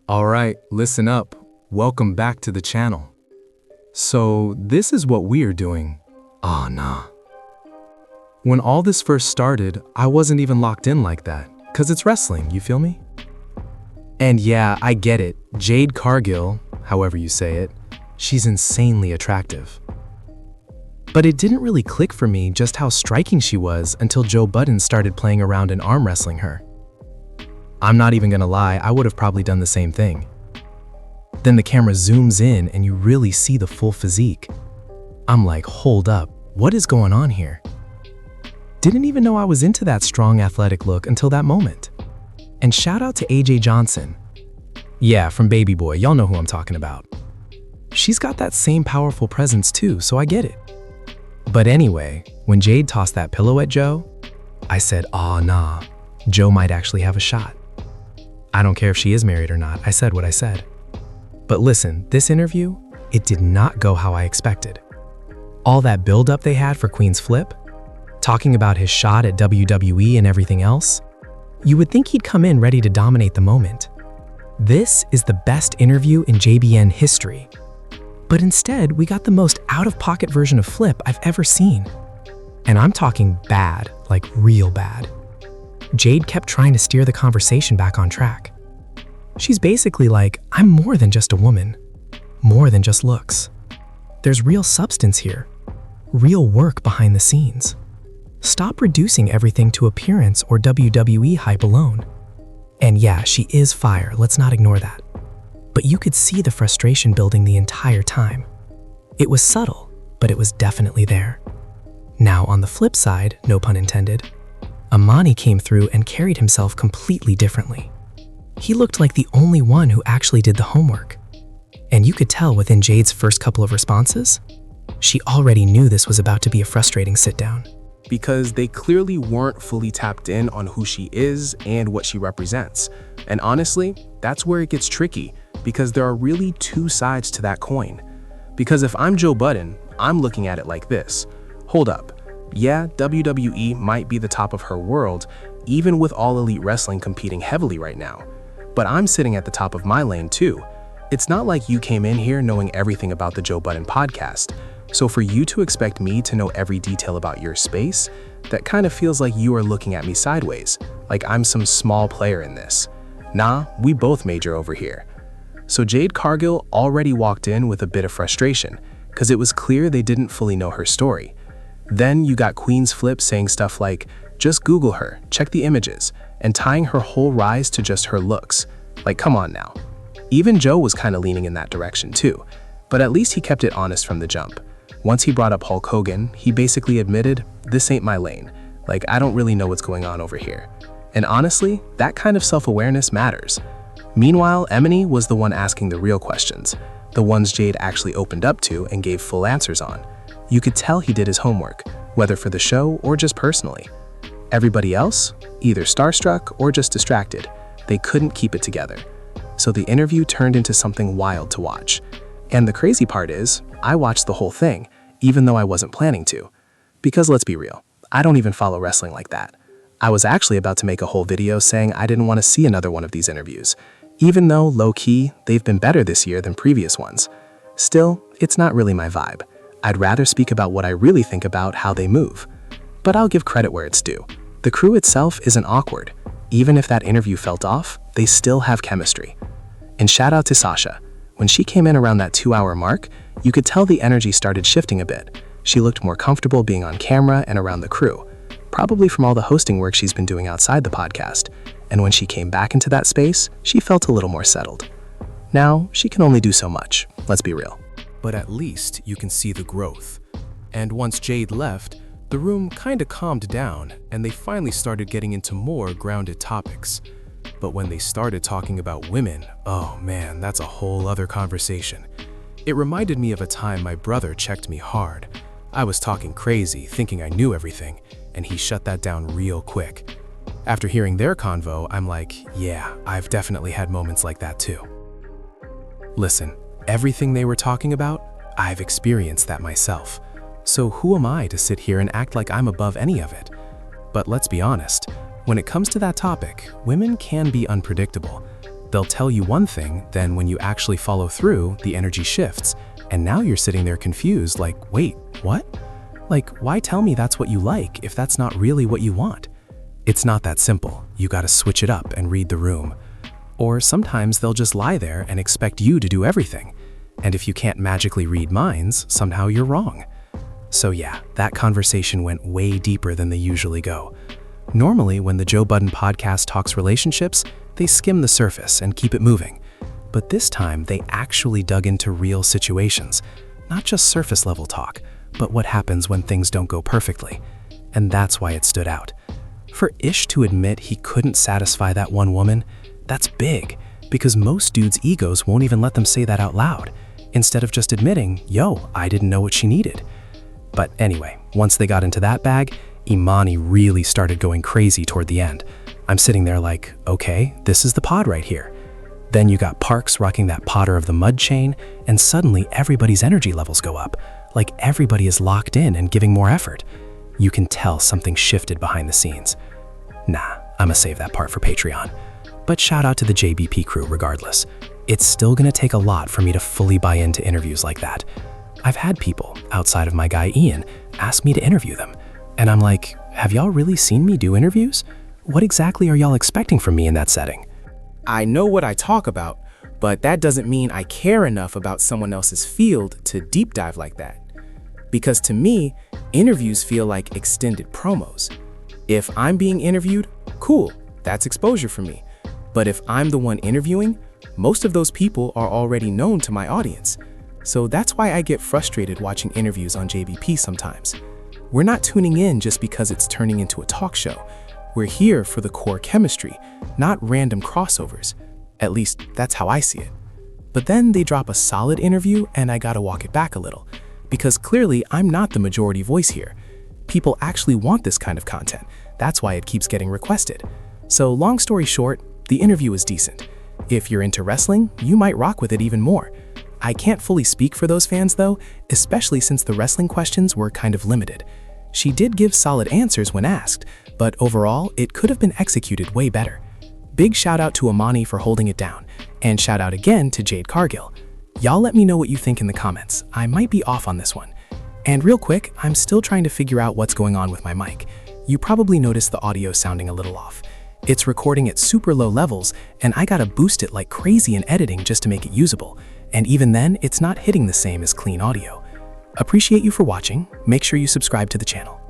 Alright, listen up. Welcome back to the channel. So, this is what we're doing. Ah, nah. When all this first started, I wasn't even locked in like that, cause it's wrestling, you feel me? And yeah, I get it, Jade Cargill, however you say it, she's insanely attractive. But it didn't really click for me just how striking she was until Joe Budden started playing around and arm wrestling her. I'm not even gonna lie, I would have probably done the same thing. Then the camera zooms in and you really see the full physique. I'm like, hold up, what is going on here? Didn't even know I was into that strong athletic look until that moment. And shout out to AJ Johnson. Yeah, from Baby Boy, y'all know who I'm talking about. She's got that same powerful presence too, so I get it. But anyway, when Jade tossed that pillow at Joe, I said, aw nah, Joe might actually have a shot. I don't care if she is married or not, I said what I said. But listen, this interview, it did not go how I expected. All that build-up they had for Queenzflip, talking about his shot at WWE and everything else, you would think he'd come in ready to dominate the moment. This is the best interview in JBN history. But instead, we got the most out-of-pocket version of Flip I've ever seen. And I'm talking bad, like real bad. Jade kept trying to steer the conversation back on track. She's basically like, I'm more than just a woman, more than just looks. There's real substance here, real work behind the scenes. Stop reducing everything to appearance or WWE hype alone. And yeah, she is fire, let's not ignore that. But you could see the frustration building the entire time. It was subtle, but it was definitely there. Now on the flip side, no pun intended, Emanny came through and carried himself completely differently. He looked like the only one who actually did the homework. And you could tell within Jade's first couple of responses, she already knew this was about to be a frustrating sit-down. Because they clearly weren't fully tapped in on who she is and what she represents. And honestly, that's where it gets tricky, because there are really two sides to that coin. Because if I'm Joe Budden, I'm looking at it like this. Hold up. Yeah, WWE might be the top of her world, even with All Elite Wrestling competing heavily right now. But I'm sitting at the top of my lane too. It's not like you came in here knowing everything about the Joe Budden podcast. So for you to expect me to know every detail about your space, that kind of feels like you are looking at me sideways, like I'm some small player in this. Nah, we both major over here. So Jade Cargill already walked in with a bit of frustration, because it was clear they didn't fully know her story. Then you got Queenzflip saying stuff like, just Google her, check the images, and tying her whole rise to just her looks. Like, come on now. Even Joe was kind of leaning in that direction too, but at least he kept it honest from the jump. Once he brought up Hulk Hogan, he basically admitted, this ain't my lane. Like, I don't really know what's going on over here. And honestly, that kind of self-awareness matters. Meanwhile, Emanny was the one asking the real questions, the ones Jade actually opened up to and gave full answers on. You could tell he did his homework, whether for the show or just personally. Everybody else, either starstruck or just distracted, they couldn't keep it together. So the interview turned into something wild to watch. And the crazy part is, I watched the whole thing, even though I wasn't planning to. Because let's be real, I don't even follow wrestling like that. I was actually about to make a whole video saying I didn't want to see another one of these interviews, even though, low-key, they've been better this year than previous ones. Still, it's not really my vibe. I'd rather speak about what I really think about how they move. But I'll give credit where it's due. The crew itself isn't awkward. Even if that interview felt off, they still have chemistry. And shout out to Sasha. When she came in around that 2-hour mark, you could tell the energy started shifting a bit. She looked more comfortable being on camera and around the crew, probably from all the hosting work she's been doing outside the podcast. And when she came back into that space, she felt a little more settled. Now, she can only do so much, let's be real. But at least you can see the growth. And once Jade left, the room kinda calmed down and they finally started getting into more grounded topics. But when they started talking about women, oh man, that's a whole other conversation. It reminded me of a time my brother checked me hard. I was talking crazy, thinking I knew everything, and he shut that down real quick. After hearing their convo, I'm like, yeah, I've definitely had moments like that too. Listen, everything they were talking about, I've experienced that myself. So who am I to sit here and act like I'm above any of it? But let's be honest, when it comes to that topic, women can be unpredictable. They'll tell you one thing, then when you actually follow through, the energy shifts, and now you're sitting there confused like, wait, what? Like, why tell me that's what you like if that's not really what you want? It's not that simple. You gotta switch it up and read the room. Or sometimes they'll just lie there and expect you to do everything. And if you can't magically read minds, somehow you're wrong. So yeah, that conversation went way deeper than they usually go. Normally, when the Joe Budden podcast talks relationships, they skim the surface and keep it moving. But this time, they actually dug into real situations, not just surface level talk, but what happens when things don't go perfectly. And that's why it stood out. For Ish to admit he couldn't satisfy that one woman, that's big, because most dudes' egos won't even let them say that out loud, instead of just admitting, yo, I didn't know what she needed. But anyway, once they got into that bag, Emanny really started going crazy toward the end. I'm sitting there like, okay, this is the pod right here. Then you got Parks rocking that Potter of the Mud chain, and suddenly everybody's energy levels go up, like everybody is locked in and giving more effort. You can tell something shifted behind the scenes. Nah, I'ma save that part for Patreon. But shout out to the JBP crew regardless. It's still gonna take a lot for me to fully buy into interviews like that. I've had people, outside of my guy Ian, ask me to interview them. And I'm like, have y'all really seen me do interviews? What exactly are y'all expecting from me in that setting? I know what I talk about, but that doesn't mean I care enough about someone else's field to deep dive like that. Because to me, interviews feel like extended promos. If I'm being interviewed, cool, that's exposure for me. But if I'm the one interviewing, most of those people are already known to my audience. So that's why I get frustrated watching interviews on JBP sometimes. We're not tuning in just because it's turning into a talk show. We're here for the core chemistry, not random crossovers. At least, that's how I see it. But then they drop a solid interview and I gotta walk it back a little. Because clearly, I'm not the majority voice here. People actually want this kind of content. That's why it keeps getting requested. So long story short, the interview is decent. If you're into wrestling, you might rock with it even more. I can't fully speak for those fans though, especially since the wrestling questions were kind of limited. She did give solid answers when asked, but overall, it could have been executed way better. Big shout out to Emanny for holding it down, and shout out again to Jade Cargill. Y'all let me know what you think in the comments. I might be off on this one. And real quick, I'm still trying to figure out what's going on with my mic. You probably noticed the audio sounding a little off. It's recording at super low levels, and I gotta boost it like crazy in editing just to make it usable. And even then, it's not hitting the same as clean audio. Appreciate you for watching. Make sure you subscribe to the channel.